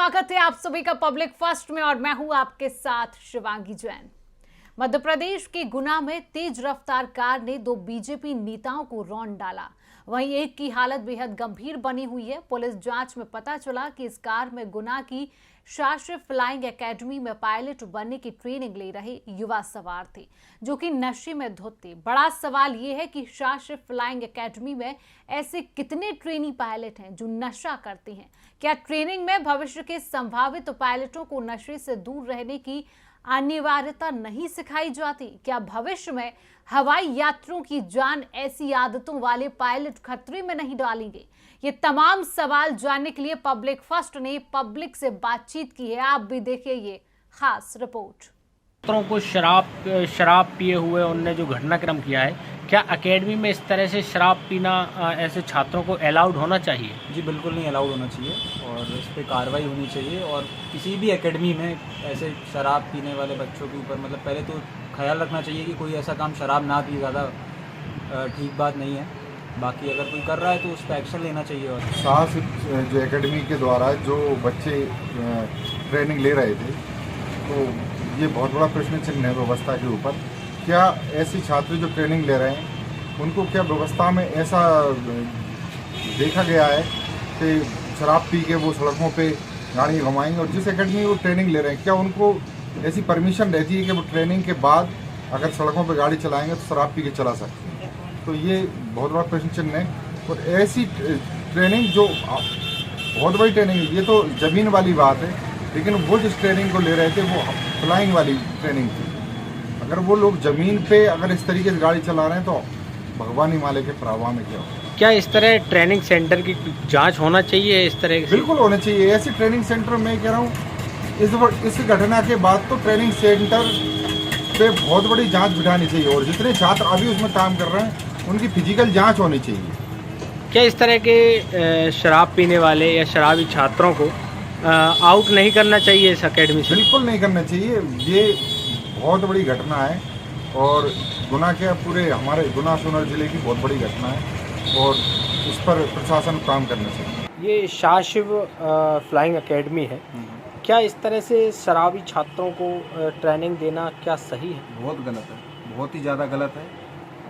स्वागत है आप सभी का पब्लिक फर्स्ट में और मैं हूं आपके साथ शिवांगी जैन। मध्य प्रदेश के गुना में तेज रफ्तार कार ने दो बीजेपी नेताओं को रौंद डाला। वहीं एक की हालत बेहद गंभीर बनी हुई है। पुलिस जांच में पता चला कि इस कार में गुना की शास्त्रीय फ्लाइंग एकेडमी में पायलट बनने की ट्रेनिंग ले रहे युवा सवार थे, जो कि नशे में धुत थे। बड़ा सवाल यह है कि शास्त्रीय फ्लाइंग एकेडमी में ऐसे कितने ट्रेनी पायलट हैं जो नशा करते हैं। क्या ट्रेनिंग में भविष्य के संभावित पायलटों को नशे से दूर रहने की अनिवार्यता नहीं सिखाई जाती? क्या भविष्य में हवाई यात्रियों की जान ऐसी आदतों वाले पायलट खतरे में नहीं डालेंगे? ये तमाम सवाल जानने के लिए पब्लिक फर्स्ट ने पब्लिक से बातचीत की है। आप भी देखिए ये खास रिपोर्ट। छात्रों को शराब पिए हुए उनने जो घटनाक्रम किया है, क्या एकेडमी में इस तरह से शराब पीना ऐसे छात्रों को अलाउड होना चाहिए? जी बिल्कुल नहीं अलाउड होना चाहिए और इस पर कार्रवाई होनी चाहिए। और किसी भी एकेडमी में ऐसे शराब पीने वाले बच्चों के ऊपर मतलब पहले तो ख्याल रखना चाहिए कि कोई ऐसा काम शराब ना पी, ज़्यादा ठीक बात नहीं है। बाकी अगर कोई कर रहा है तो उस पर एक्शन लेना चाहिए। और साहस जो एकेडमी के द्वारा जो बच्चे ट्रेनिंग ले रहे थे, तो ये बहुत बड़ा प्रश्न चिन्ह है व्यवस्था के ऊपर। क्या ऐसे छात्र जो ट्रेनिंग ले रहे हैं उनको क्या व्यवस्था में ऐसा देखा गया है कि शराब पी के वो सड़कों पे गाड़ी घुमाएंगे? और जिस एकेडमी में वो ट्रेनिंग ले रहे हैं क्या उनको ऐसी परमिशन रहती है कि वो ट्रेनिंग के बाद अगर सड़कों पे गाड़ी चलाएंगे तो शराब पी के चला सकते हैं? तो ये बहुत बड़ा प्रश्न चिन्ह है। और ऐसी ट्रेनिंग जो बहुत बड़ी ट्रेनिंग है, ये तो ज़मीन वाली बात है, लेकिन वो जिस ट्रेनिंग को ले रहे थे वो फ्लाइंग वाली ट्रेनिंग थी। अगर वो लोग ज़मीन पे अगर इस तरीके से गाड़ी चला रहे हैं तो भगवान ही मालिक के प्रभाव में क्या हो। क्या इस तरह ट्रेनिंग सेंटर की जांच होना चाहिए? इस तरह से बिल्कुल होना चाहिए। ऐसे ट्रेनिंग सेंटर मैं कह रहा हूँ इस घटना के बाद तो ट्रेनिंग सेंटर पे बहुत बड़ी जांच बिठानी चाहिए और जितने छात्र अभी उसमें काम कर रहे हैं उनकी फिजिकल जांच होनी चाहिए। क्या इस तरह के शराब पीने वाले या शराबी छात्रों को आउट नहीं करना चाहिए इस एकेडमी से? बिल्कुल नहीं करना चाहिए। ये बहुत बड़ी घटना है और गुना के पूरे हमारे गुना सोनर जिले की बहुत बड़ी घटना है और इस पर प्रशासन काम करना चाहिए। ये शाशिव फ्लाइंग एकेडमी है, क्या इस तरह से शराबी छात्रों को ट्रेनिंग देना क्या सही है? बहुत गलत है, बहुत ही ज़्यादा गलत है।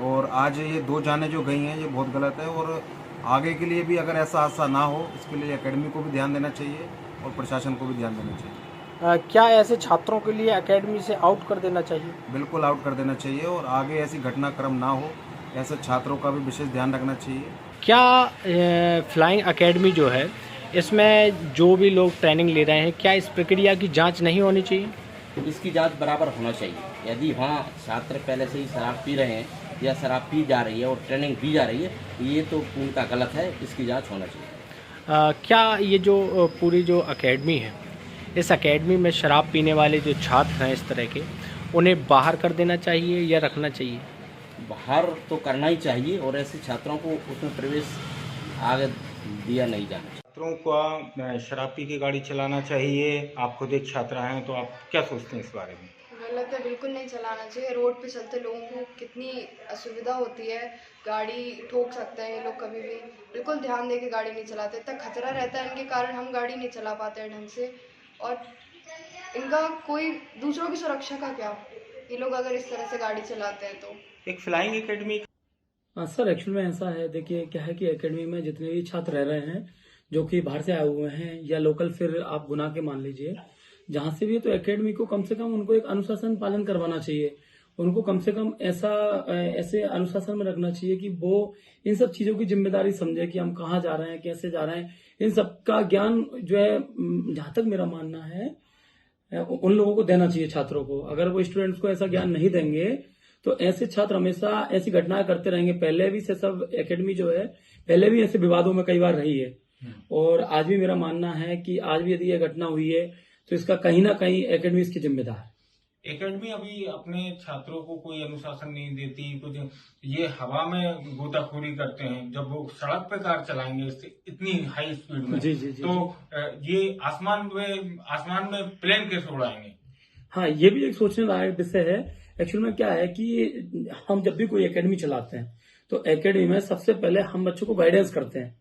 और आज ये दो जानें जो गई हैं ये बहुत गलत है। और आगे के लिए भी अगर ऐसा हादसा ना हो इसके लिए एकेडमी को भी ध्यान देना चाहिए और प्रशासन को भी ध्यान देना चाहिए। क्या ऐसे छात्रों के लिए एकेडमी से आउट कर देना चाहिए? बिल्कुल आउट कर देना चाहिए और आगे ऐसी घटनाक्रम ना हो ऐसे छात्रों का भी विशेष ध्यान रखना चाहिए। क्या फ्लाइंग एकेडमी जो है इसमें जो भी लोग ट्रेनिंग ले रहे हैं, क्या इस प्रक्रिया की जांच नहीं होनी चाहिए? इसकी जांच बराबर होना चाहिए। यदि वहाँ छात्र पहले से ही शराब पी रहे हैं या शराब पी जा रही है और ट्रेनिंग दी जा रही है, ये तो पूर्णतः गलत है। इसकी जांच होना चाहिए। क्या ये जो पूरी जो एकेडमी है, इस एकेडमी में शराब पीने वाले जो छात्र हैं इस तरह के, उन्हें बाहर कर देना चाहिए या रखना चाहिए? बाहर तो करना ही चाहिए और ऐसे छात्रों को उसमें प्रवेश आगे दिया नहीं जाना। छात्रों का शराब पी के गाड़ी चलाना चाहिए? आप खुद एक छात्र हैं तो आप क्या सोचते हैं इस बारे में? गलत है, बिल्कुल नहीं चलाना चाहिए। रोड पे चलते लोगों को कितनी असुविधा होती है, गाड़ी ठोक सकते हैं ये लोग कभी भी। बिल्कुल ध्यान दे के गाड़ी नहीं चलाते, इतना खतरा रहता है इनके कारण हम गाड़ी नहीं चला पाते हैं ढंग से। और इनका कोई दूसरों की सुरक्षा का क्या, ये लोग अगर इस तरह से गाड़ी चलाते हैं तो। एक फ्लाइंग एकेडमी सर एक्चुअल में ऐसा है, देखिए क्या है कि एकेडमी में जितने भी छात्र रह रहे हैं जो कि बाहर से आए हुए हैं या लोकल, फिर आप गुना के मान लीजिए जहां से भी, तो एकेडमी को कम से कम उनको एक अनुशासन पालन करवाना चाहिए। उनको कम से कम ऐसे अनुशासन में रखना चाहिए कि वो इन सब चीजों की जिम्मेदारी समझे कि हम कहाँ जा रहे हैं, कैसे जा रहे हैं। इन सब का ज्ञान जो है, जहां तक मेरा मानना है, उन लोगों को देना चाहिए छात्रों को। अगर वो स्टूडेंट्स को ऐसा ज्ञान नहीं देंगे तो ऐसे छात्र हमेशा ऐसी घटनाएं करते रहेंगे। पहले भी से सब एकेडमी जो है पहले भी ऐसे विवादों में कई बार रही है और आज भी मेरा मानना है कि आज भी यदि यह घटना हुई है तो इसका कहीं ना कहीं एकेडमी इसकी जिम्मेदार है। एकेडमी अभी अपने छात्रों को कोई अनुशासन नहीं देती, कुछ ये हवा में गोताखोरी करते हैं। जब वो सड़क पे कार चलाएंगे इतनी हाई स्पीड में, तो ये आसमान में प्लेन कैसे उड़ाएंगे? हाँ, ये भी एक सोचने लायक विषय है। एक्चुअल में क्या है कि हम जब भी कोई एकेडमी चलाते हैं तो एकेडमी में सबसे पहले हम बच्चों को गाइडेंस करते हैं।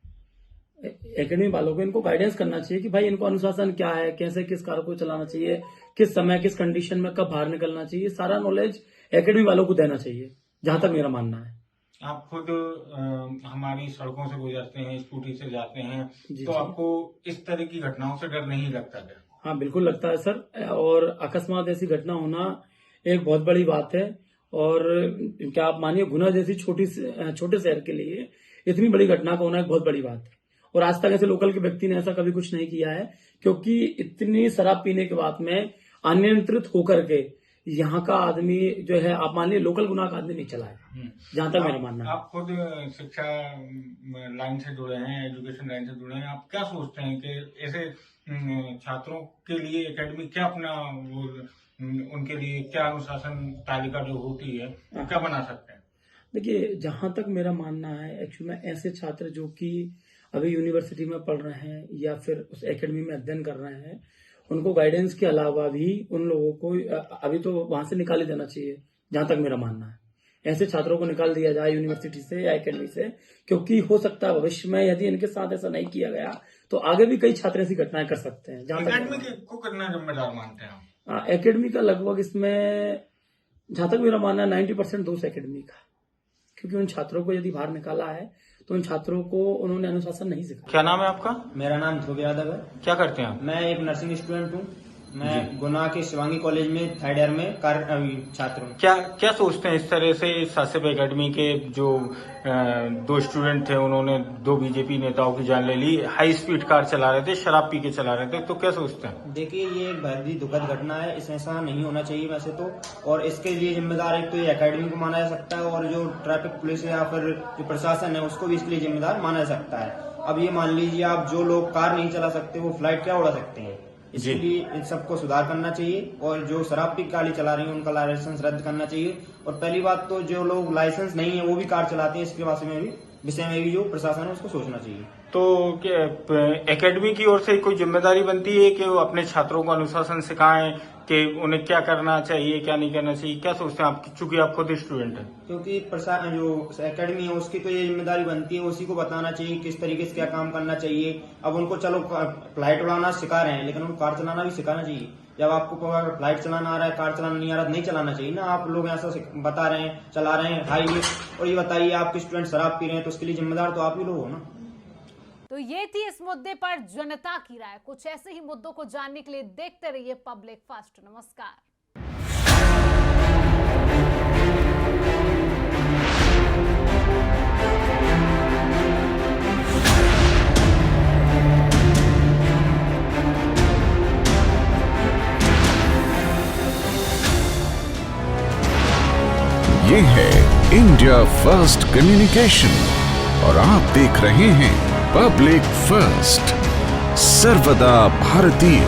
एकेडमी वालों को इनको गाइडेंस करना चाहिए कि भाई इनको अनुशासन क्या है, कैसे किस कार को चलाना चाहिए, किस समय किस कंडीशन में कब बाहर निकलना चाहिए, सारा नॉलेज एकेडमी वालों को देना चाहिए, जहां तक मेरा मानना है। आप खुद हमारी सड़कों से गुजरते हैं, स्कूटी से जाते हैं, तो जी। आपको इस तरह की घटनाओं से डर नहीं लगता क्या? हाँ, बिल्कुल लगता है सर, और अकस्मात ऐसी घटना होना एक बहुत बड़ी बात है। और क्या आप मानिए, गुना जैसी छोटे शहर के लिए इतनी बड़ी घटना का होना एक बहुत बड़ी बात है। और आज तक ऐसे लोकल के व्यक्ति ने ऐसा कभी कुछ नहीं किया है, क्योंकि इतनी शराब पीने के बाद में अनियंत्रित होकर के यहाँ का आदमी जो है, आप मान लीजिए लोकल गुना का आदमी नहीं चला है, जहां तक मेरा मानना है। आप खुद शिक्षा लाइन से जुड़े हैं, एजुकेशन लाइन से जुड़े हैं, आप क्या सोचते हैं कि ऐसे छात्रों के लिए एकेडमी क्या अपना उनके लिए क्या अनुशासन तालिका जो होती है क्या बना सकते हैं? देखिए, जहां तक मेरा मानना है, एक्चुअली में ऐसे छात्र जो कि अभी यूनिवर्सिटी में पढ़ रहे हैं या फिर उस एकेडमी में अध्ययन कर रहे हैं, उनको गाइडेंस के अलावा भी उन लोगों को अभी तो वहां से निकाल ही देना चाहिए, जहां तक मेरा मानना है। ऐसे छात्रों को निकाल दिया जाए यूनिवर्सिटी से या एकेडमी से, क्योंकि हो सकता है भविष्य में यदि इनके साथ ऐसा नहीं किया गया तो आगे भी कई छात्र ऐसी घटनाएं कर सकते हैं। एकेडमी को कितना जिम्मेदार मानते हैं आप? एकेडमी का लगभग इसमें, जहां तक मेरा मानना है, 90% दोष एकेडमी का, क्योंकि उन छात्रों को यदि बाहर निकाला है तो उन छात्रों को उन्होंने अनुशासन नहीं सिखाया। क्या नाम है आपका? मेरा नाम ध्रुव यादव है। क्या करते हैं आप? मैं एक नर्सिंग स्टूडेंट हूँ। मैं गुना के शिवांगी कॉलेज में 3rd ईयर में छात्र हूँ। क्या सोचते हैं इस तरह से सासिब एकेडमी के जो 2 स्टूडेंट थे, उन्होंने 2 बीजेपी नेताओं की जान ले ली, हाई स्पीड कार चला रहे थे, शराब पी के चला रहे थे, तो क्या सोचते हैं? देखिए, ये एक बहुत ही दुखद घटना है, इसमें ऐसा नहीं होना चाहिए वैसे तो। और इसके लिए जिम्मेदार एक तो ये एकेडमी को माना जा सकता है, और जो ट्रैफिक पुलिस या फिर जो प्रशासन है उसको भी इसके लिए जिम्मेदार माना जा सकता है। अब ये मान लीजिए, आप जो लोग कार नहीं चला सकते वो फ्लाइट क्या उड़ा सकते हैं? इसके लिए इन सबको सुधार करना चाहिए, और जो शराब पी गाड़ी चला रहे हैं उनका लाइसेंस रद्द करना चाहिए। और पहली बात तो जो लोग लाइसेंस नहीं है वो भी कार चलाते हैं, इसके विषय में भी जो प्रशासन है उसको सोचना चाहिए। तो एकेडमी की ओर से कोई जिम्मेदारी बनती है कि वो अपने छात्रों को अनुशासन सिखाएं कि उन्हें क्या करना चाहिए, क्या नहीं करना चाहिए? क्या सोचते हैं आप, चूंकि आप खुद स्टूडेंट हैं? क्योंकि जो एकेडमी है उसकी तो ये जिम्मेदारी बनती है, उसी को बताना चाहिए किस तरीके से क्या काम करना चाहिए। अब उनको चलो फ्लाइट उड़ाना सिखा रहे हैं, लेकिन उनको कार चलाना भी सिखाना चाहिए। जब आपको फ्लाइट चलाना आ रहा है, कार चलाना नहीं आ रहा, नहीं चलाना चाहिए ना। आप लोग ऐसा बता रहे हैं, चला रहे हैं हाईवे, और ये बताइए आपके स्टूडेंट शराब पी रहे हैं, तो उसके लिए जिम्मेदार तो आप ही लोग हो ना। तो ये थी इस मुद्दे पर जनता की राय। कुछ ऐसे ही मुद्दों को जानने के लिए देखते रहिए पब्लिक फास्ट। नमस्कार। ये है इंडिया फर्स्ट कम्युनिकेशन और आप देख रहे हैं पब्लिक फर्स्ट, सर्वदा भारतीय।